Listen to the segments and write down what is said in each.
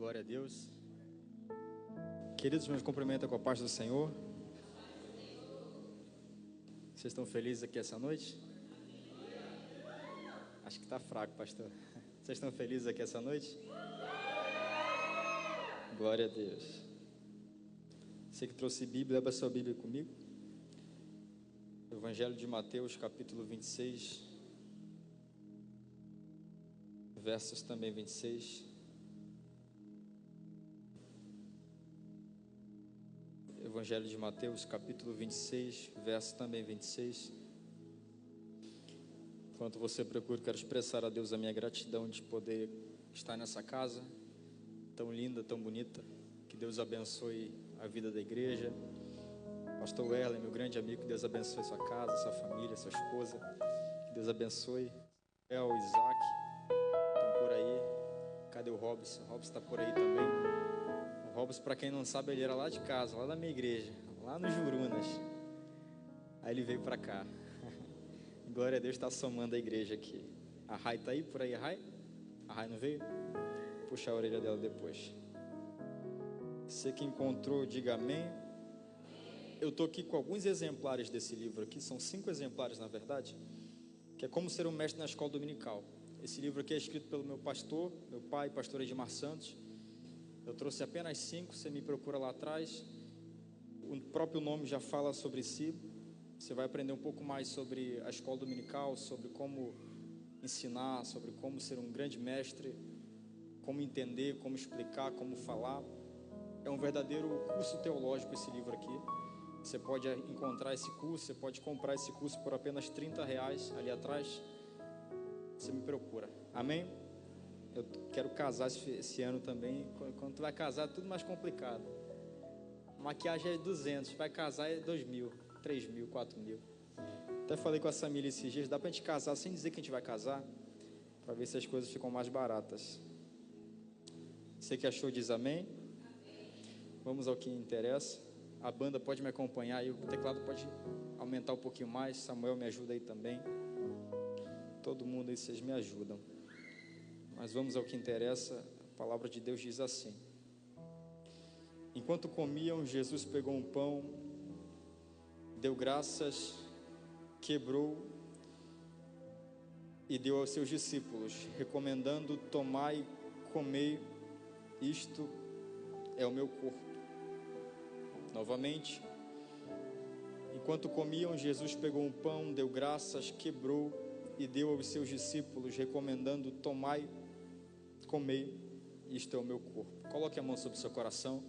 Glória a Deus. Queridos, meus cumprimentos com a paz do Senhor. Vocês estão felizes aqui essa noite? Acho que está fraco, pastor. Vocês estão felizes aqui essa noite? Glória a Deus. Você que trouxe Bíblia, abra sua Bíblia comigo. Evangelho de Mateus, capítulo 26, versos também 26. Evangelho de Mateus, capítulo 26, verso também 26. Enquanto você procura, quero expressar a Deus a minha gratidão de poder estar nessa casa tão linda, tão bonita. Que Deus abençoe a vida da igreja. Pastor Werlen, meu grande amigo, que Deus abençoe sua casa, sua família, sua esposa. Que Deus abençoe o Isaac, estão por aí. Cadê o Robson? O Robson está por aí também. O Robson, para quem não sabe, ele era lá de casa, lá da minha igreja, lá no Jurunas. Aí ele veio para cá. Glória a Deus, está somando a igreja aqui. A Rai está aí, por aí, a Rai? A Rai não veio? Vou puxar a orelha dela depois. Você que encontrou, diga amém. Eu estou aqui com alguns exemplares desse livro aqui, são 5 exemplares na verdade, que é Como Ser um Mestre na Escola Dominical. Esse livro aqui é escrito pelo meu pastor, meu pai, pastor Edmar Santos. Eu trouxe apenas 5, você me procura lá atrás. O próprio nome já fala sobre si. Você vai aprender um pouco mais sobre a escola dominical, sobre como ensinar, sobre como ser um grande mestre, como entender, como explicar, como falar. É um verdadeiro curso teológico esse livro aqui. Você pode encontrar esse curso, você pode comprar esse curso por apenas R$30 ali atrás. Você me procura, amém? Eu quero casar esse ano também. Quando tu vai casar é tudo mais complicado. Maquiagem é 200, vai casar é 2.000, 3.000, 4.000. Até falei com a Samília esses dias, dá pra gente casar sem dizer que a gente vai casar, para ver se as coisas ficam mais baratas. Você que achou diz amém? Vamos ao que interessa. A banda pode me acompanhar e o teclado pode aumentar um pouquinho mais. Samuel me ajuda aí também. Todo mundo aí, vocês me ajudam. Mas vamos ao que interessa. A palavra de Deus diz assim: enquanto comiam, Jesus pegou um pão, deu graças, quebrou e deu aos seus discípulos, recomendando: tomai, comei, isto é o meu corpo. Novamente, enquanto comiam, Jesus pegou um pão, deu graças, quebrou e deu aos seus discípulos, recomendando: tomai, comei, isto é o meu corpo. Coloque a mão sobre o seu coração.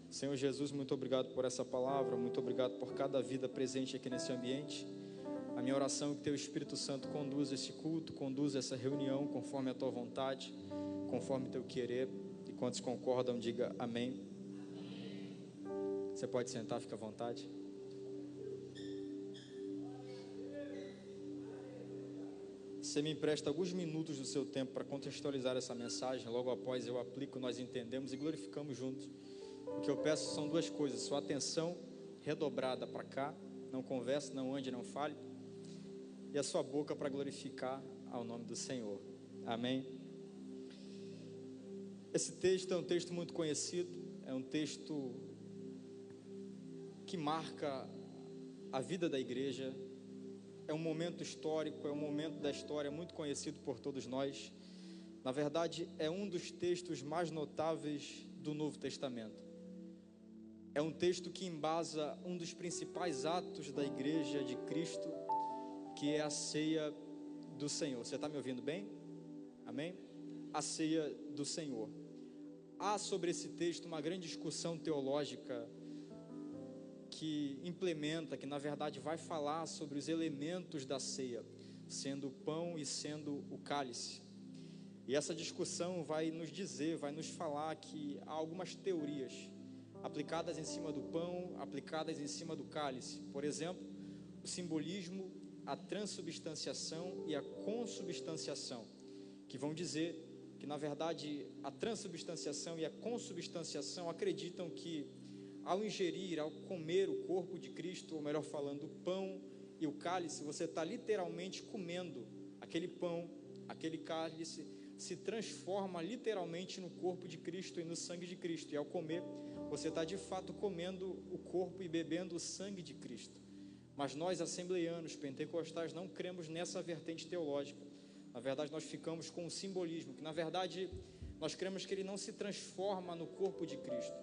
Senhor Jesus, muito obrigado por essa palavra, muito obrigado por cada vida presente aqui nesse ambiente. A minha oração é que teu Espírito Santo conduza esse culto, conduza essa reunião conforme a tua vontade, conforme teu querer. E quantos concordam, diga amém. Você pode sentar, fica à vontade. Você me empresta alguns minutos do seu tempo para contextualizar essa mensagem. Logo após eu aplico, nós entendemos e glorificamos juntos. O que eu peço são 2 coisas: sua atenção redobrada para cá, não converse, não ande, não fale, e a sua boca para glorificar ao nome do Senhor. Amém. Esse texto é um texto muito conhecido, é um texto que marca a vida da igreja. É um momento histórico, é um momento da história muito conhecido por todos nós. Na verdade, é um dos textos mais notáveis do Novo Testamento. É um texto que embasa um dos principais atos da igreja de Cristo, que é a ceia do Senhor. Você está me ouvindo bem? Amém? A ceia do Senhor. Há sobre esse texto uma grande discussão teológica que implementa, que na verdade vai falar sobre os elementos da ceia, sendo o pão e sendo o cálice. E essa discussão vai nos dizer, vai nos falar que há algumas teorias aplicadas em cima do pão, aplicadas em cima do cálice. Por exemplo, o simbolismo, a transubstanciação e a consubstanciação, que vão dizer que na verdade a transubstanciação e a consubstanciação acreditam que ao ingerir, ao comer o corpo de Cristo, ou melhor falando, o pão e o cálice, você está literalmente comendo aquele pão, aquele cálice, se transforma literalmente no corpo de Cristo e no sangue de Cristo. E ao comer, você está de fato comendo o corpo e bebendo o sangue de Cristo. Mas nós, assembleianos, pentecostais, não cremos nessa vertente teológica. Na verdade, nós ficamos com o simbolismo, que na verdade nós cremos que ele não se transforma no corpo de Cristo.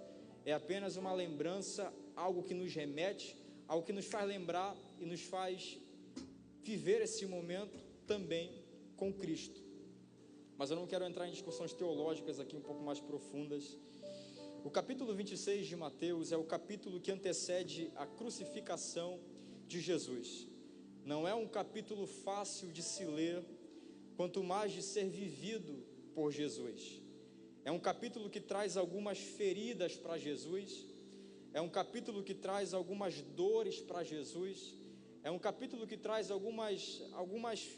É apenas uma lembrança, algo que nos remete, algo que nos faz lembrar e nos faz viver esse momento também com Cristo. Mas eu não quero entrar em discussões teológicas aqui um pouco mais profundas. O capítulo 26 de Mateus é o capítulo que antecede a crucificação de Jesus. Não é um capítulo fácil de se ler, quanto mais de ser vivido por Jesus. É um capítulo que traz algumas feridas para Jesus, é um capítulo que traz algumas dores para Jesus, é um capítulo que traz algumas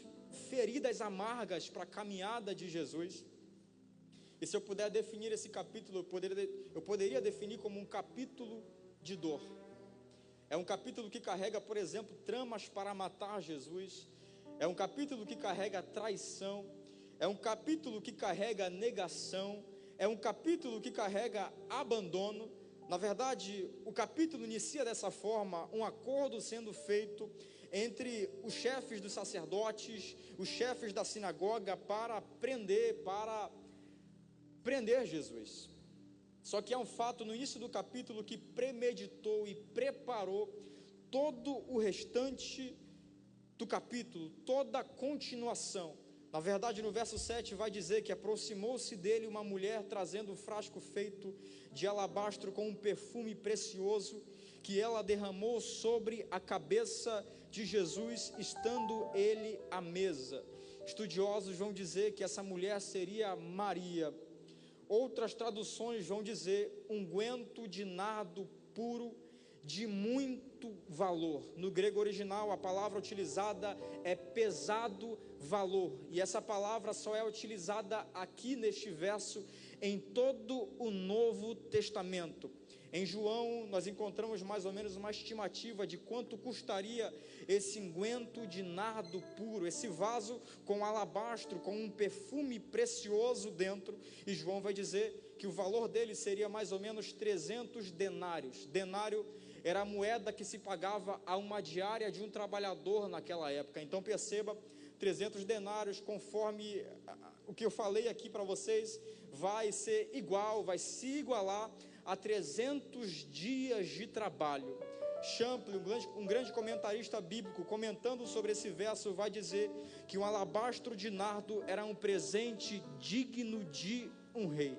feridas amargas para a caminhada de Jesus. E se eu puder definir esse capítulo, eu poderia definir como um capítulo de dor. É um capítulo que carrega, por exemplo, tramas para matar Jesus. É um capítulo que carrega traição. É um capítulo que carrega negação. É um capítulo que carrega abandono. Na verdade, o capítulo inicia dessa forma, um acordo sendo feito entre os chefes dos sacerdotes, os chefes da sinagoga para prender Jesus. Só que há um fato no início do capítulo que premeditou e preparou todo o restante do capítulo, toda a continuação. Na verdade, no verso 7 vai dizer que aproximou-se dele uma mulher trazendo um frasco feito de alabastro com um perfume precioso, que ela derramou sobre a cabeça de Jesus, estando ele à mesa. Estudiosos vão dizer que essa mulher seria Maria. Outras traduções vão dizer unguento de nardo puro de muito valor. No grego original, a palavra utilizada é pesado valor. E essa palavra só é utilizada aqui neste verso em todo o Novo Testamento. Em João, nós encontramos mais ou menos uma estimativa de quanto custaria esse unguento de nardo puro, esse vaso com alabastro, com um perfume precioso dentro. E João vai dizer que o valor dele seria mais ou menos 300 denários. Denário era a moeda que se pagava a uma diária de um trabalhador naquela época. Então perceba, 300 denários, conforme o que eu falei aqui para vocês, vai ser igual, vai se igualar a 300 dias de trabalho. Champlin, um grande comentarista bíblico, comentando sobre esse verso, vai dizer que um alabastro de nardo era um presente digno de um rei.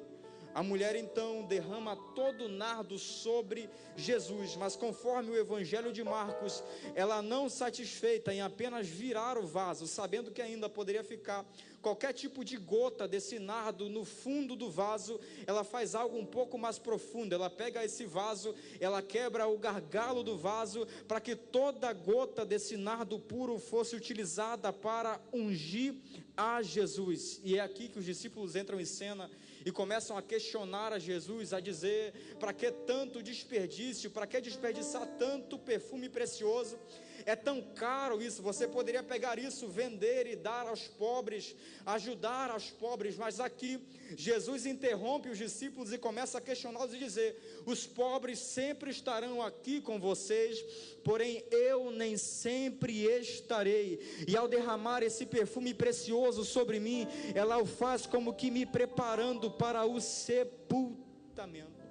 A mulher então derrama todo o nardo sobre Jesus, mas conforme o Evangelho de Marcos, ela não satisfeita em apenas virar o vaso, sabendo que ainda poderia ficar qualquer tipo de gota desse nardo no fundo do vaso, ela faz algo um pouco mais profundo. Ela pega esse vaso, ela quebra o gargalo do vaso, para que toda gota desse nardo puro fosse utilizada para ungir a Jesus. E é aqui que os discípulos entram em cena e começam a questionar a Jesus, a dizer: para que tanto desperdício, para que desperdiçar tanto perfume precioso? É tão caro isso, você poderia pegar isso, vender e dar aos pobres, ajudar aos pobres. Mas aqui, Jesus interrompe os discípulos e começa a questioná-los e dizer: os pobres sempre estarão aqui com vocês, porém eu nem sempre estarei. E ao derramar esse perfume precioso sobre mim, ela o faz como que me preparando para o sepultamento.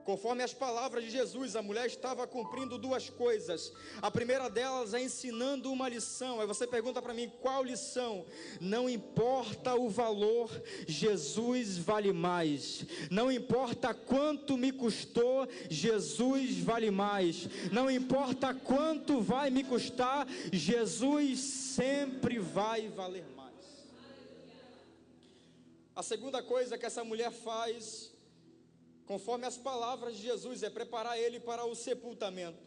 Conforme as palavras de Jesus, a mulher estava cumprindo duas coisas. A primeira delas é ensinando uma lição. Aí você pergunta para mim: qual lição? Não importa o valor, Jesus vale mais. Não importa quanto me custou, Jesus vale mais. Não importa quanto vai me custar, Jesus sempre vai valer mais. A segunda coisa que essa mulher faz, conforme as palavras de Jesus, é preparar ele para o sepultamento.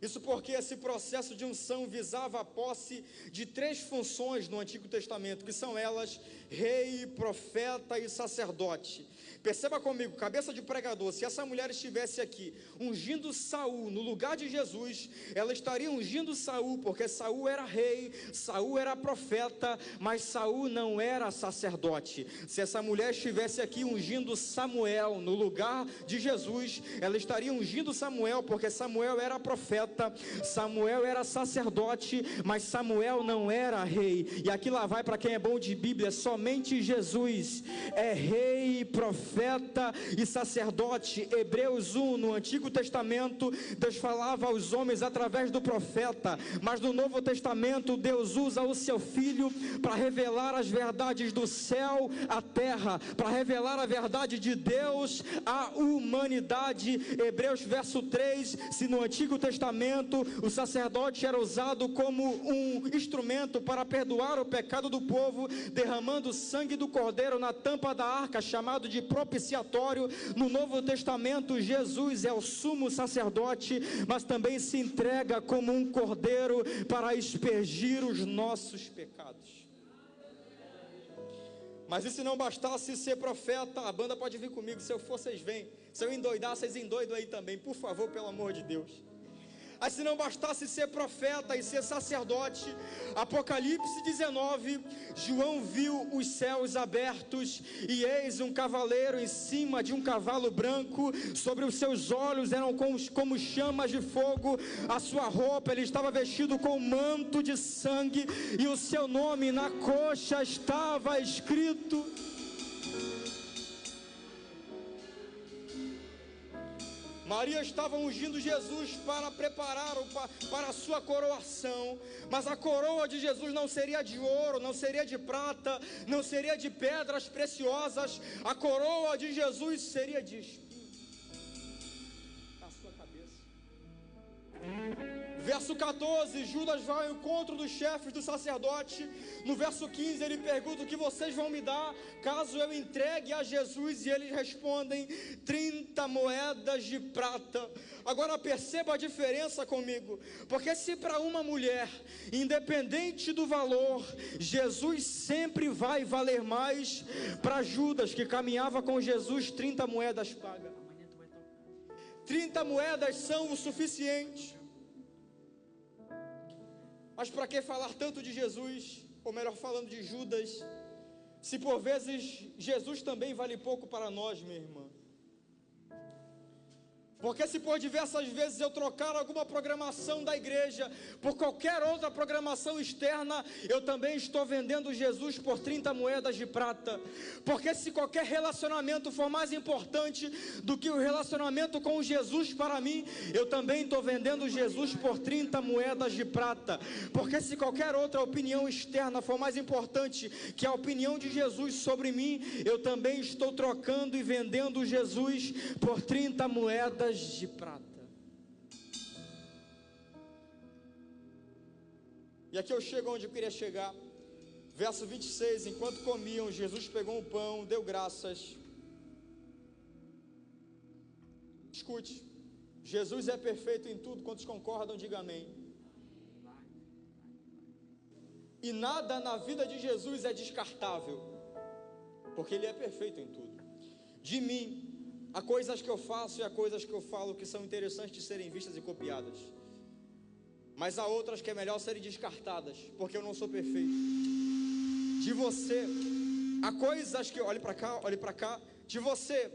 Isso porque esse processo de unção visava a posse de 3 funções no Antigo Testamento, que são elas: rei, profeta e sacerdote. Perceba comigo, cabeça de pregador, se essa mulher estivesse aqui ungindo Saul no lugar de Jesus, ela estaria ungindo Saul, porque Saul era rei, Saul era profeta, mas Saul não era sacerdote. Se essa mulher estivesse aqui ungindo Samuel no lugar de Jesus, ela estaria ungindo Samuel, porque Samuel era profeta, Samuel era sacerdote, mas Samuel não era rei. E aqui lá vai para quem é bom de Bíblia: somente Jesus é rei, profeta e sacerdote. Hebreus 1, no Antigo Testamento, Deus falava aos homens através do profeta, mas no Novo Testamento, Deus usa o seu Filho para revelar as verdades do céu à terra, para revelar a verdade de Deus à humanidade. Hebreus verso 3, se no Antigo Testamento o sacerdote era usado como um instrumento para perdoar o pecado do povo, derramando o sangue do cordeiro na tampa da arca, chamado de propiciatório, no Novo Testamento Jesus é o sumo sacerdote, mas também se entrega como um cordeiro para expergir os nossos pecados. Mas e se não bastasse ser profeta? A banda pode vir comigo, se eu for vocês vêm, se eu endoidar vocês endoidam aí também, por favor, pelo amor de Deus. Aí se não bastasse ser profeta e ser sacerdote, Apocalipse 19, João viu os céus abertos, e eis um cavaleiro em cima de um cavalo branco, sobre os seus olhos eram como chamas de fogo, a sua roupa, ele estava vestido com um manto de sangue, e o seu nome na coxa estava escrito. Maria estava ungindo Jesus para prepará-lo para a sua coroação, mas a coroa de Jesus não seria de ouro, não seria de prata, não seria de pedras preciosas. A coroa de Jesus seria de espinhos na sua cabeça. Verso 14, Judas vai ao encontro dos chefes do sacerdote. No verso 15 ele pergunta: o que vocês vão me dar caso eu entregue a Jesus? E eles respondem: 30 moedas de prata. Agora perceba a diferença comigo, porque se para uma mulher, independente do valor, Jesus sempre vai valer mais, para Judas, que caminhava com Jesus, 30 moedas paga. 30 moedas são o suficiente. Mas para que falar tanto de Jesus, ou melhor falando de Judas, se por vezes Jesus também vale pouco para nós, minha irmã? Porque se por diversas vezes eu trocar alguma programação da igreja por qualquer outra programação externa, eu também estou vendendo Jesus por 30 moedas de prata. Porque se qualquer relacionamento for mais importante do que o relacionamento com Jesus para mim, eu também estou vendendo Jesus por 30 moedas de prata. Porque se qualquer outra opinião externa for mais importante que a opinião de Jesus sobre mim, eu também estou trocando e vendendo Jesus por 30 moedas de prata. E aqui eu chego onde eu queria chegar. Verso 26, enquanto comiam, Jesus pegou um pão, deu graças. Escute, Jesus é perfeito em tudo. Quantos concordam, diga amém. E nada na vida de Jesus é descartável, porque Ele é perfeito em tudo. De mim, há coisas que eu faço e há coisas que eu falo que são interessantes de serem vistas e copiadas, mas há outras que é melhor serem descartadas, porque eu não sou perfeito. De você, há coisas que, olhe para cá, de você,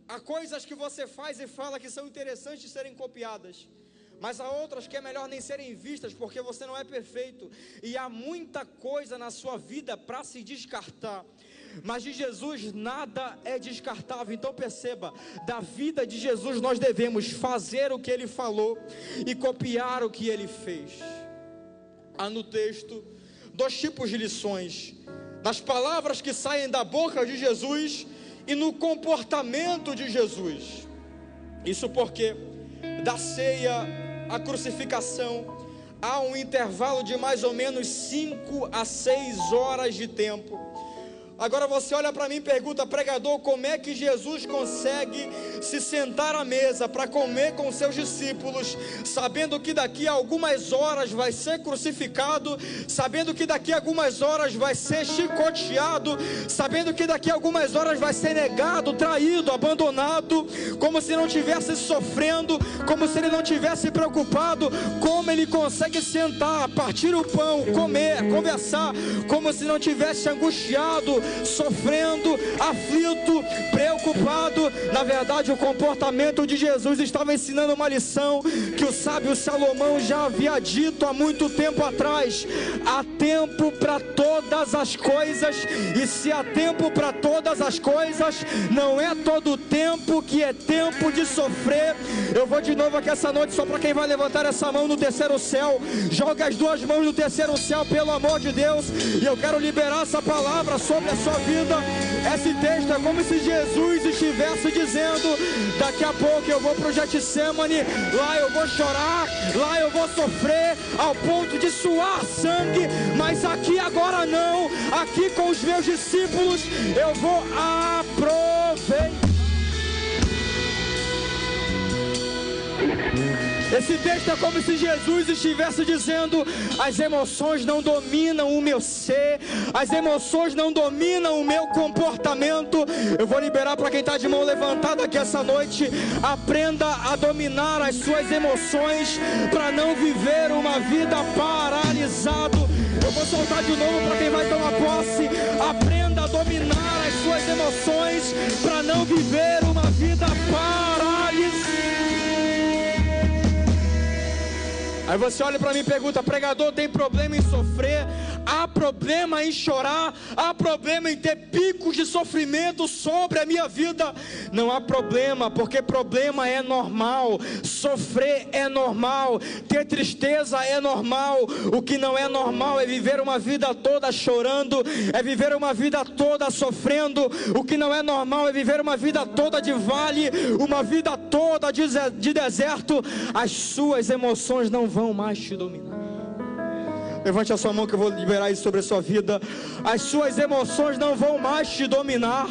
há coisas que você faz e fala que são interessantes de serem copiadas, mas há outras que é melhor nem serem vistas, porque você não é perfeito, e há muita coisa na sua vida para se descartar. Mas de Jesus nada é descartável. Então perceba, da vida de Jesus nós devemos fazer o que Ele falou e copiar o que Ele fez. Há no texto 2 tipos de lições: nas palavras que saem da boca de Jesus e no comportamento de Jesus. Isso porque da ceia à crucificação há um intervalo de mais ou menos 5 a 6 horas de tempo. Agora você olha para mim e pergunta: pregador, como é que Jesus consegue se sentar à mesa para comer com seus discípulos, sabendo que daqui a algumas horas vai ser crucificado, sabendo que daqui a algumas horas vai ser chicoteado, sabendo que daqui a algumas horas vai ser negado, traído, abandonado, como se não estivesse sofrendo, como se ele não estivesse preocupado? Como ele consegue sentar, partir o pão, comer, conversar, como se não estivesse angustiado, sofrendo, aflito, preocupado? Na verdade, o comportamento de Jesus estava ensinando uma lição que o sábio Salomão já havia dito há muito tempo atrás: há tempo para todas as coisas, e se há tempo para todas as coisas, não é todo tempo que é tempo de sofrer. Eu vou de novo aqui essa noite, só para quem vai levantar essa mão no terceiro céu. Joga as duas mãos no terceiro céu, pelo amor de Deus, e eu quero liberar essa palavra sobre a sua vida. Esse texto é como se Jesus estivesse dizendo: daqui a pouco eu vou para o Getsemane, lá eu vou chorar, lá eu vou sofrer ao ponto de suar sangue, mas aqui agora não, aqui com os meus discípulos eu vou aproveitar. Esse texto é como se Jesus estivesse dizendo: as emoções não dominam o meu ser, as emoções não dominam o meu comportamento. Eu vou liberar para quem está de mão levantada aqui essa noite: aprenda a dominar as suas emoções para não viver uma vida paralisado. Eu vou soltar de novo para quem vai tomar posse: aprenda a dominar as suas emoções para não viver uma vida paralisada. Aí você olha para mim e pergunta: pregador, tem problema em sofrer? Há problema em chorar? Há problema em ter picos de sofrimento sobre a minha vida? Não há problema, porque problema é normal, sofrer é normal, ter tristeza é normal. O que não é normal é viver uma vida toda chorando, é viver uma vida toda sofrendo. O que não é normal é viver uma vida toda de vale, uma vida toda de deserto. As suas emoções não vão mais te dominar. Levante a sua mão que eu vou liberar isso sobre a sua vida. As suas emoções não vão mais te dominar,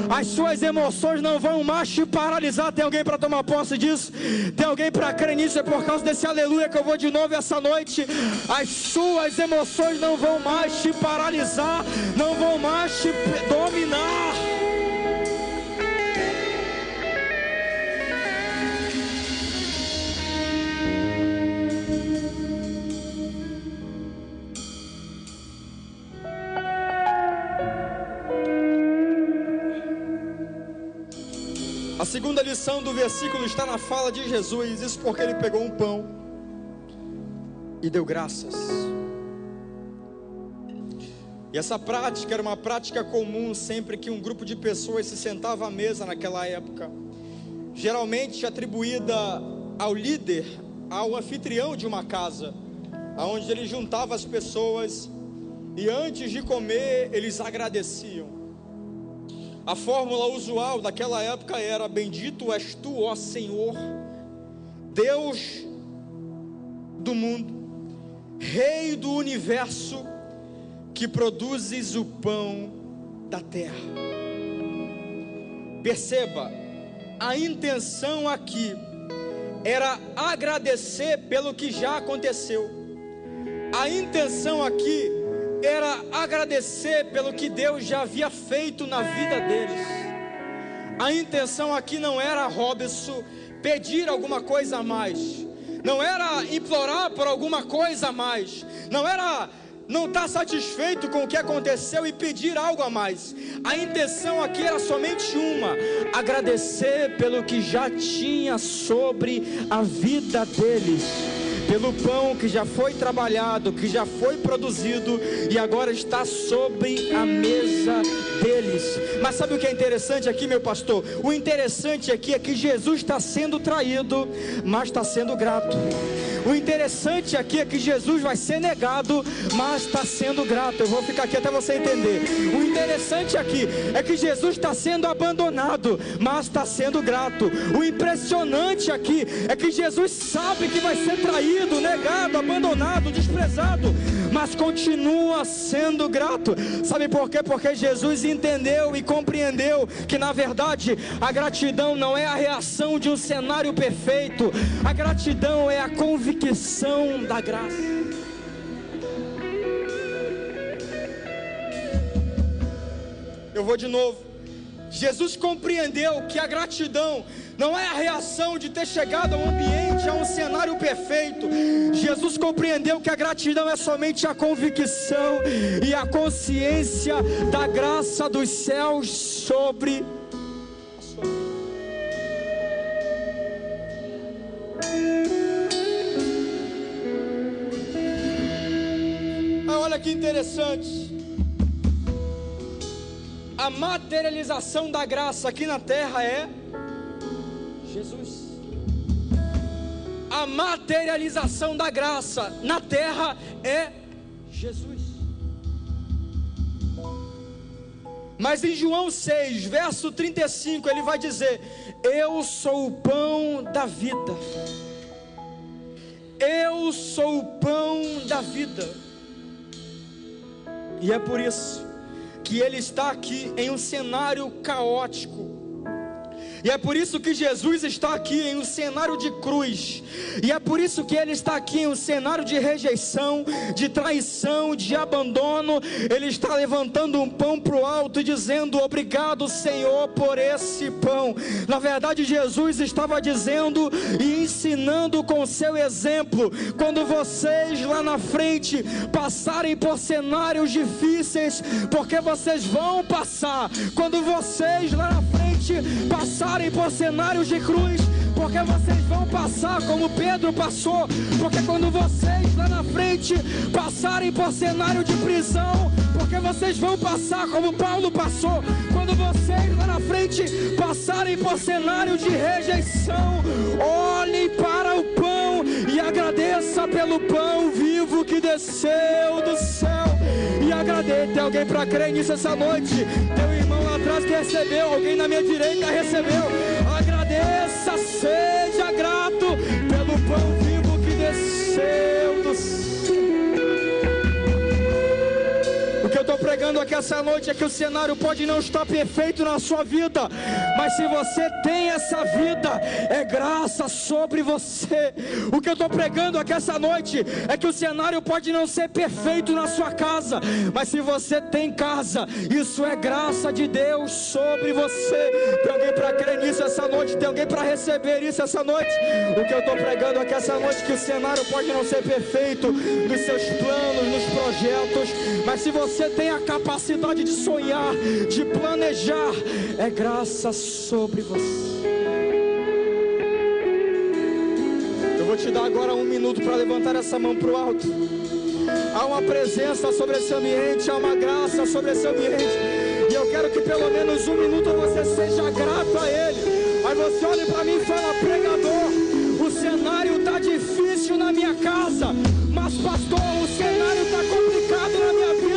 as suas emoções não vão mais te paralisar. Tem alguém para tomar posse disso? Tem alguém para crer nisso? É por causa desse aleluia que eu vou de novo essa noite. As suas emoções não vão mais te paralisar, não vão mais te dominar. A segunda lição do versículo está na fala de Jesus. Isso porque ele pegou um pão e deu graças. E essa prática era uma prática comum sempre que um grupo de pessoas se sentava à mesa naquela época, geralmente atribuída ao líder, ao anfitrião de uma casa, onde ele juntava as pessoas e antes de comer eles agradeciam. A fórmula usual daquela época era: bendito és tu, ó Senhor, Deus do mundo, Rei do universo, que produzes o pão da terra. Perceba, a intenção aqui era agradecer pelo que já aconteceu. A intenção aqui era agradecer pelo que Deus já havia feito na vida deles. A intenção aqui não era, Robson, pedir alguma coisa a mais, não era implorar por alguma coisa a mais, não era não estar satisfeito com o que aconteceu e pedir algo a mais. A intenção aqui era somente uma: agradecer pelo que já tinha sobre a vida deles, pelo pão que já foi trabalhado, que já foi produzido e agora está sobre a mesa deles. Mas sabe o que é interessante aqui, meu pastor? O interessante aqui é que Jesus está sendo traído, mas está sendo grato. O interessante aqui é que Jesus vai ser negado, mas está sendo grato. Eu vou ficar aqui até você entender. O interessante aqui é que Jesus está sendo abandonado, mas está sendo grato. O impressionante aqui é que Jesus sabe que vai ser traído, negado, abandonado, desprezado, mas continua sendo grato. Sabe por quê? Porque Jesus entendeu e compreendeu que na verdade a gratidão não é a reação de um cenário perfeito, a gratidão é a convicção da graça. Eu vou de novo. Jesus compreendeu que a gratidão não é a reação de ter chegado a um ambiente, a um cenário perfeito. Jesus compreendeu que a gratidão é somente a convicção e a consciência da graça dos céus sobre a sua vida. Olha que interessante. A materialização da graça aqui na terra é Jesus. A materialização da graça na terra é Jesus. Mas em João 6, verso 35, ele vai dizer: eu sou o pão da vida. Eu sou o pão da vida. E é por isso que ele está aqui em um cenário caótico. E é por isso que Jesus está aqui em um cenário de cruz. E é por isso que ele está aqui em um cenário de rejeição, de traição, de abandono. Ele está levantando um pão para o alto e dizendo: obrigado, Senhor, por esse pão. Na verdade, Jesus estava dizendo e ensinando com o seu exemplo: quando vocês lá na frente passarem por cenários difíceis, porque vocês vão passar, quando vocês lá na frente passarem por cenários de cruz, porque vocês vão passar como Pedro passou, porque quando vocês lá na frente passarem por cenário de prisão, porque vocês vão passar como Paulo passou, quando vocês lá na frente passarem por cenário de rejeição, olhem para o pão e agradeça pelo pão vivo que desceu do céu. E agradeça. Tem alguém para crer nisso essa noite? Teu irmão lá atrás que recebeu, alguém na minha direita recebeu. Agradeça, seja grato pelo pão vivo que desceu do céu. O que eu estou pregando aqui essa noite é que o cenário pode não estar perfeito na sua vida, mas se você tem essa vida, é graça sobre você. O que eu estou pregando aqui essa noite é que o cenário pode não ser perfeito na sua casa, mas se você tem casa, isso é graça de Deus sobre você. Tem alguém para crer nisso essa noite? Tem alguém para receber isso essa noite? O que eu estou pregando aqui essa noite é que o cenário pode não ser perfeito nos seus planos, nos projetos, mas se você tem a capacidade de sonhar, de planejar, é graça sobre você. Eu vou te dar agora 1 minuto para levantar essa mão para o alto. Há uma presença sobre esse ambiente, há uma graça sobre esse ambiente, e eu quero que pelo menos 1 minuto você seja grato a Ele. Aí você olha para mim e fala: pregador, o cenário está difícil na minha casa, mas pastor, o cenário está complicado na minha vida.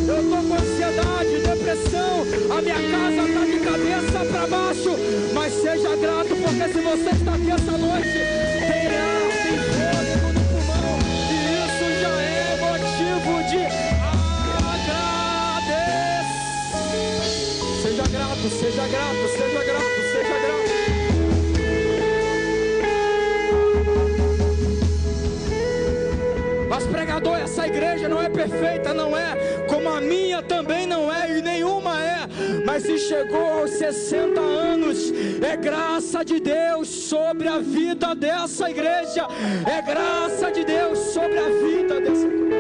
Eu estou com ansiedade, depressão, a minha casa está de cabeça para baixo. Mas seja grato, porque se você está aqui essa noite, tem ar, tem fôlego no pulmão, e isso já é motivo de agradecer. Seja grato, seja grato, seja grato, seja grato. Mas pregador, essa igreja não é perfeita, não é, como a minha também não é, e nenhuma é, mas se chegou aos 60 anos, é graça de Deus sobre a vida dessa igreja, é graça de Deus sobre a vida dessa igreja.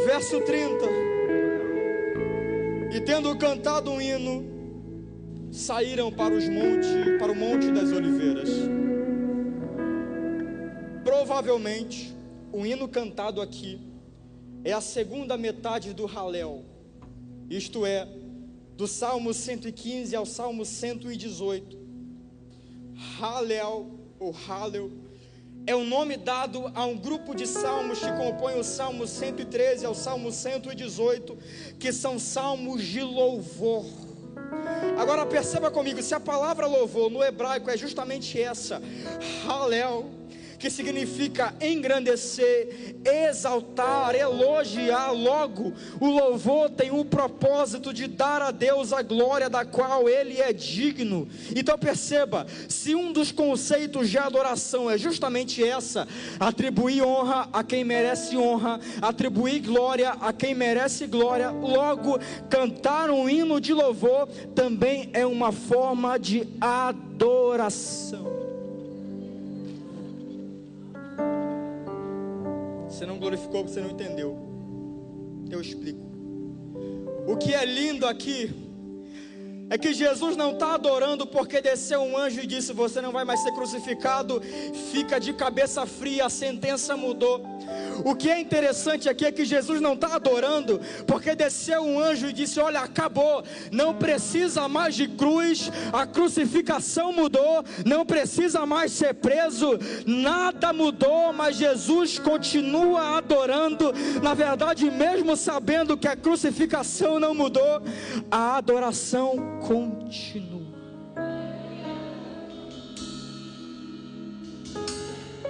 Verso 30: e tendo cantado um hino, saíram para o Monte das Oliveiras. Provavelmente, o hino cantado aqui é a segunda metade do Halel, isto é, do Salmo 115 ao Salmo 118. Halel, ou Halel, é o nome dado a um grupo de salmos que compõem o Salmo 113 ao Salmo 118, que são salmos de louvor. Agora perceba comigo, se a palavra louvor no hebraico é justamente essa, Hallel, que significa engrandecer, exaltar, elogiar, logo, o louvor tem o propósito de dar a Deus a glória da qual Ele é digno. Então perceba, se um dos conceitos de adoração é justamente essa, atribuir honra a quem merece honra, atribuir glória a quem merece glória, logo, cantar um hino de louvor também é uma forma de adoração. Você não glorificou, você não entendeu. Eu explico. O que é lindo aqui é que Jesus não está adorando porque desceu um anjo e disse: você não vai mais ser crucificado, fica de cabeça fria, a sentença mudou. O que é interessante aqui é que Jesus não está adorando porque desceu um anjo e disse: olha, acabou, não precisa mais de cruz, a crucificação mudou, não precisa mais ser preso, nada mudou, mas Jesus continua adorando. Na verdade, mesmo sabendo que a crucificação não mudou, a adoração continua.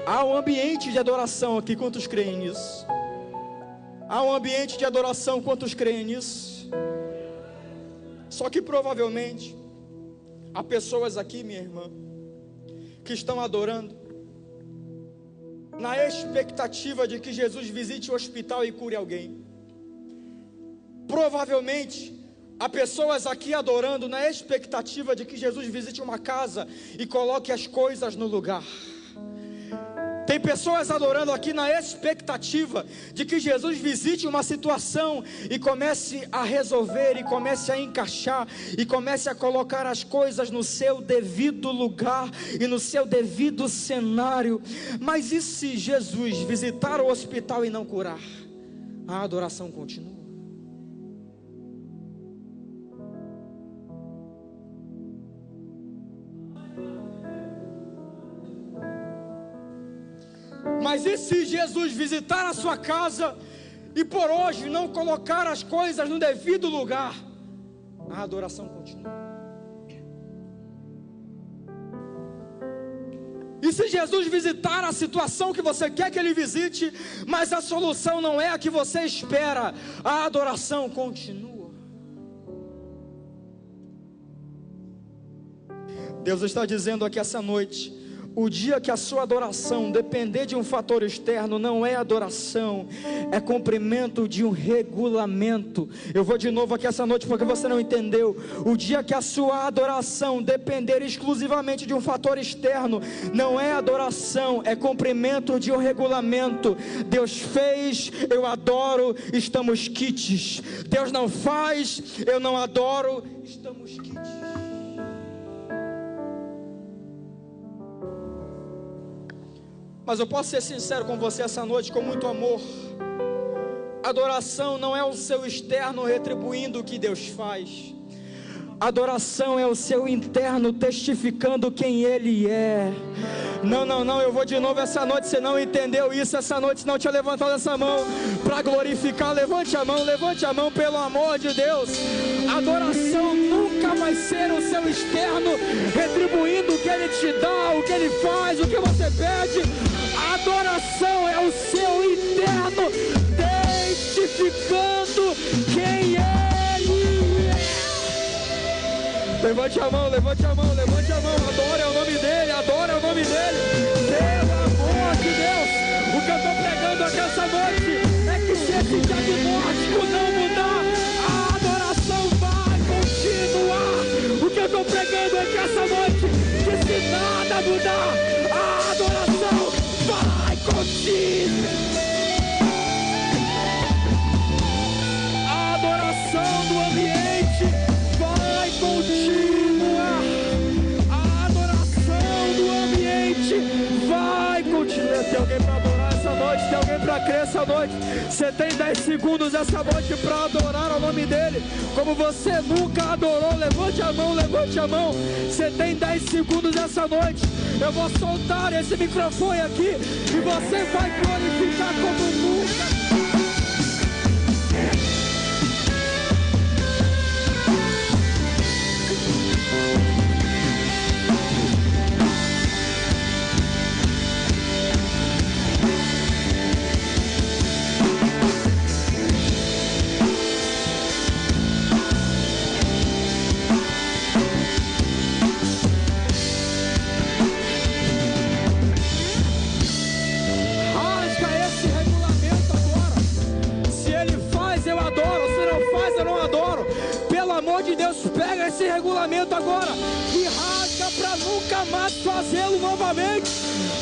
Há um ambiente de adoração aqui, quantos creem nisso? Há um ambiente de adoração, quantos creem nisso? Só que provavelmente há pessoas aqui, minha irmã, que estão adorando na expectativa de que Jesus visite o hospital e cure alguém. Provavelmente há pessoas aqui adorando na expectativa de que Jesus visite uma casa e coloque as coisas no lugar. Tem pessoas adorando aqui na expectativa de que Jesus visite uma situação e comece a resolver, e comece a encaixar, e comece a colocar as coisas no seu devido lugar e no seu devido cenário. Mas e se Jesus visitar o hospital e não curar? A adoração continua. Mas e se Jesus visitar a sua casa e por hoje não colocar as coisas no devido lugar? A adoração continua. E se Jesus visitar a situação que você quer que Ele visite, mas a solução não é a que você espera, a adoração continua. Deus está dizendo aqui essa noite: o dia que a sua adoração depender de um fator externo, não é adoração, é cumprimento de um regulamento. Eu vou de novo aqui essa noite porque você não entendeu. O dia que a sua adoração depender exclusivamente de um fator externo, não é adoração, é cumprimento de um regulamento. Deus fez, eu adoro, estamos quites. Deus não faz, eu não adoro, estamos quites. Mas eu posso ser sincero com você essa noite, com muito amor. Adoração não é o seu externo retribuindo o que Deus faz. Adoração é o seu interno testificando quem Ele é. Não, eu vou de novo essa noite. Você não entendeu isso essa noite, se não tinha levantado essa mão para glorificar, levante a mão pelo amor de Deus. Adoração nunca vai ser o seu externo retribuindo o que Ele te dá, o que Ele faz, o que você pede. Adoração é o seu interno testificando quem Ele é. Levante a mão, adore o nome dEle, pelo amor de Deus. O que eu estou pregando aqui essa noite é que se esse diagnóstico não mudar, a adoração vai continuar. O que eu estou pregando aqui essa noite, que se nada mudar, a adoração vai continuar. A adoração do ambiente vai continuar. A adoração do ambiente vai continuar. Tem alguém para adorar essa noite? Tem alguém para crer essa noite? Você tem 10 segundos essa noite para adorar o nome dEle como você nunca adorou. Levante a mão. Você tem 10 segundos essa noite. Eu vou soltar esse microfone aqui e você vai glorificar como nunca. beleza, eu não adoro. Pelo amor de Deus, pega esse regulamento agora e rasga para nunca mais fazê-lo novamente,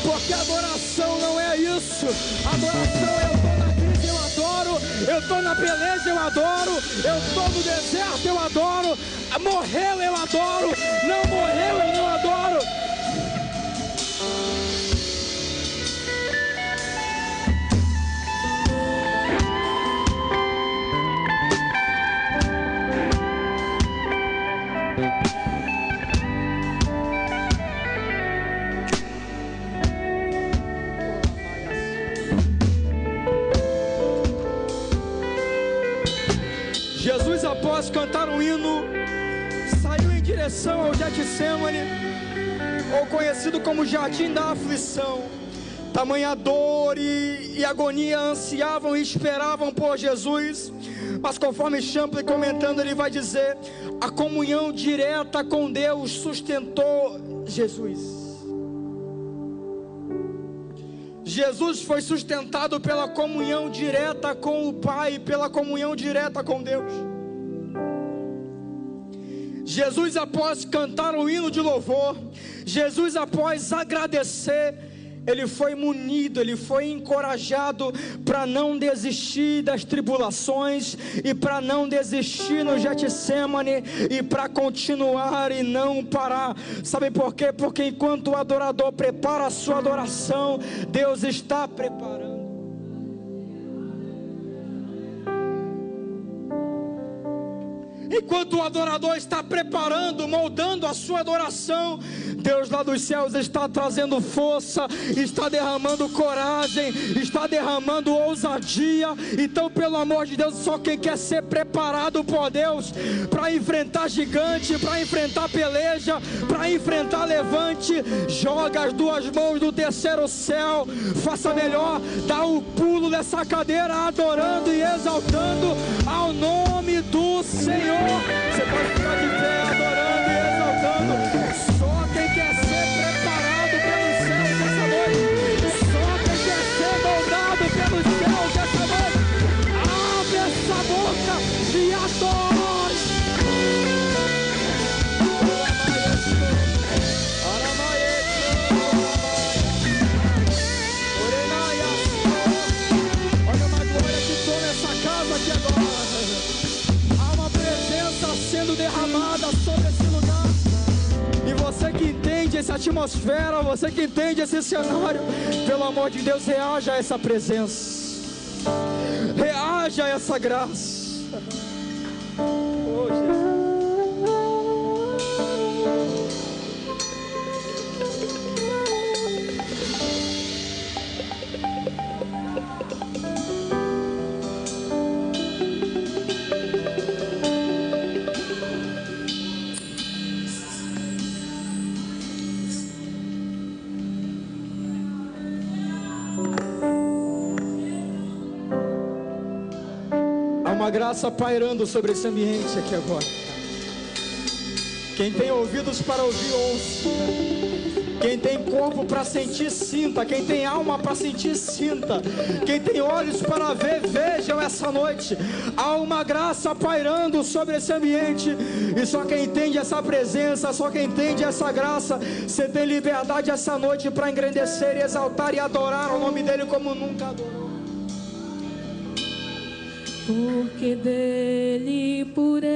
porque adoração não é isso. Adoração é: eu estou na crise, eu adoro; eu estou na beleza, eu adoro; eu estou no deserto, eu adoro; morreu, eu adoro; não morreu, eu não adoro. Jesus, após cantar um hino, saiu em direção ao Getsemane, ou conhecido como Jardim da Aflição. Tamanha dor e agonia ansiavam e esperavam por Jesus. Mas conforme Champlin comentando, ele vai dizer: a comunhão direta com Deus sustentou Jesus. Jesus foi sustentado pela comunhão direta com o Pai, pela comunhão direta com Deus. Jesus, após cantar o hino de louvor, Jesus, após agradecer, ele foi munido, ele foi encorajado para não desistir das tribulações e para não desistir no Getsemane e para continuar e não parar. Sabe por quê? Porque enquanto o adorador prepara a sua adoração, Deus está preparando. Enquanto o adorador está preparando, moldando a sua adoração, Deus lá dos céus está trazendo força, está derramando coragem, está derramando ousadia. Então, pelo amor de Deus, só quem quer ser preparado por Deus para enfrentar gigante, para enfrentar peleja, para enfrentar levante, joga as duas mãos no terceiro céu, faça melhor, dá o pulo dessa cadeira, adorando e exaltando ao nome do Senhor. Você pode ficar de pé, adorando e exaltando. Só quem quer ser preparado pelos céus essa noite, só quem quer ser moldado pelos céus essa noite, abre essa boca e adore. Olha uma glória que toma essa casa aqui agora. Sendo derramada sobre esse lugar. E você que entende essa atmosfera, você que entende esse cenário, pelo amor de Deus, reaja a essa presença, reaja a essa graça. Oh, Jesus. Uma graça pairando sobre esse ambiente aqui agora. Quem tem ouvidos para ouvir, ouça. Quem tem corpo para sentir, sinta. Quem tem alma para sentir, sinta. Quem tem olhos para ver, vejam essa noite. Há uma graça pairando sobre esse ambiente. E só quem entende essa presença, só quem entende essa graça, você tem liberdade essa noite para engrandecer, exaltar e adorar o nome dele como nunca adorou. Porque dele, por ele,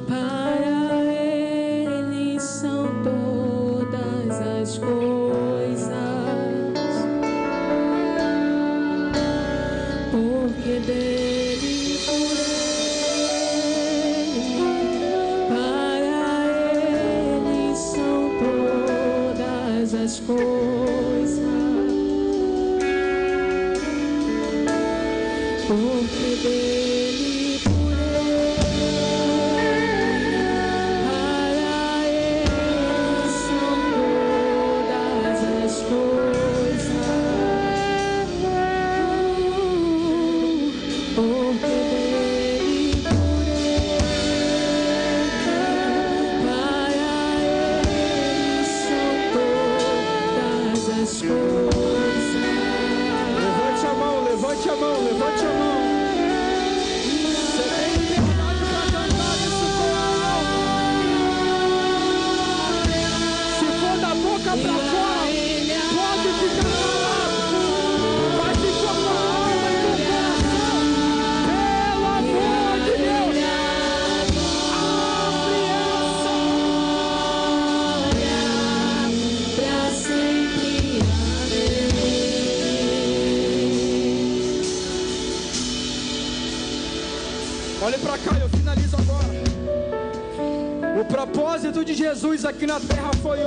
para ele são todas as coisas. Porque dele, por ele, para ele são todas as coisas. Porque dele, por ele, para ele são todas as coisas. Porque dele, por ele, para ele são todas as coisas. Levante a mão, levante a mão, levante a mão. Olhe para cá, eu finalizo agora. O propósito de Jesus aqui na terra foi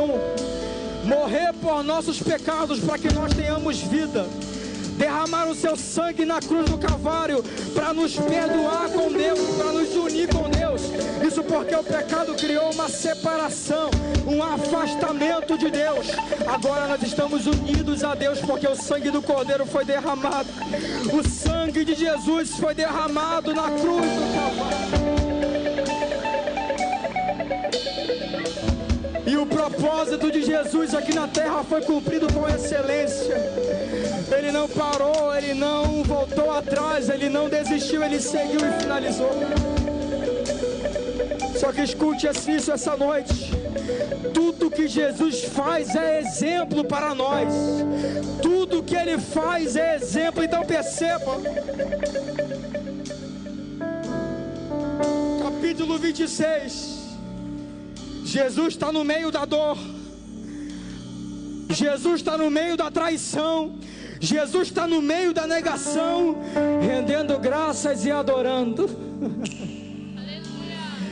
morrer por nossos pecados para que nós tenhamos vida. Derramar o seu sangue na cruz do Calvário para nos perdoar com Deus, para nos unir com Deus. Isso porque o pecado criou uma separação, um afastamento de Deus. Agora nós estamos unidos a Deus porque o sangue do Cordeiro foi derramado. O sangue de Jesus foi derramado na cruz do Calvário. E o propósito de Jesus aqui na terra foi cumprido com excelência. Ele não parou, ele não voltou atrás, ele não desistiu, ele seguiu e finalizou. Só que escute isso essa noite. Tudo que Jesus faz é exemplo para nós. Tudo que ele faz é exemplo, então perceba. Capítulo 26. Jesus está no meio da dor. Jesus está no meio da traição. Jesus está no meio da negação, rendendo graças e adorando.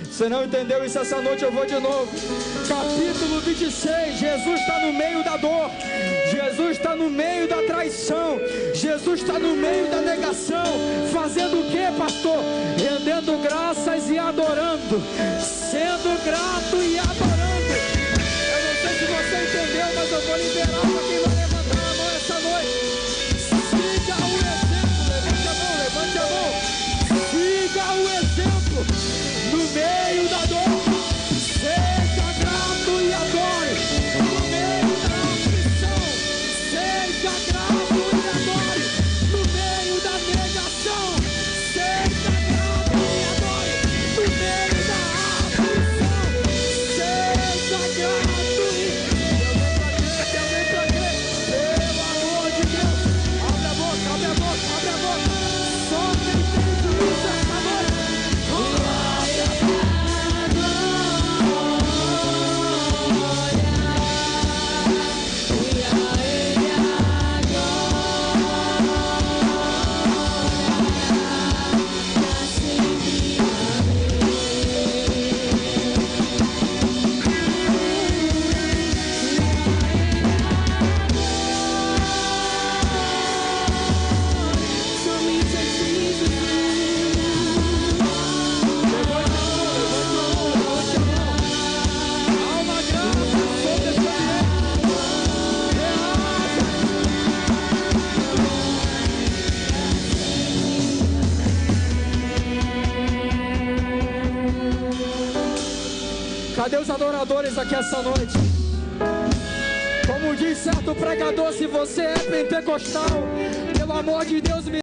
Você não entendeu isso essa noite? Eu vou de novo. Capítulo 26. Jesus está no meio da dor. Jesus está no meio da traição. Jesus está no meio da negação. Fazendo o que, pastor? Rendendo graças e adorando. Sendo grato e adorando. Eu não sei se você entendeu, mas eu vou liberar para quem vai levantar a mão essa noite. Siga o exemplo. Levante a mão, levante a mão. Siga o exemplo. No meio da dor, seja grato e adore. No meio da aflição, seja grato e adore. No meio da negação, seja grato e adore. No meio da aflição, seja grato e também pra quê? Pelo amor de Deus, abre a boca, abre a boca, abre a boca. Só quem tem juízo essa noite. Cadê os adoradores aqui essa noite? Como diz certo pregador, se você é pentecostal, pelo amor de Deus, me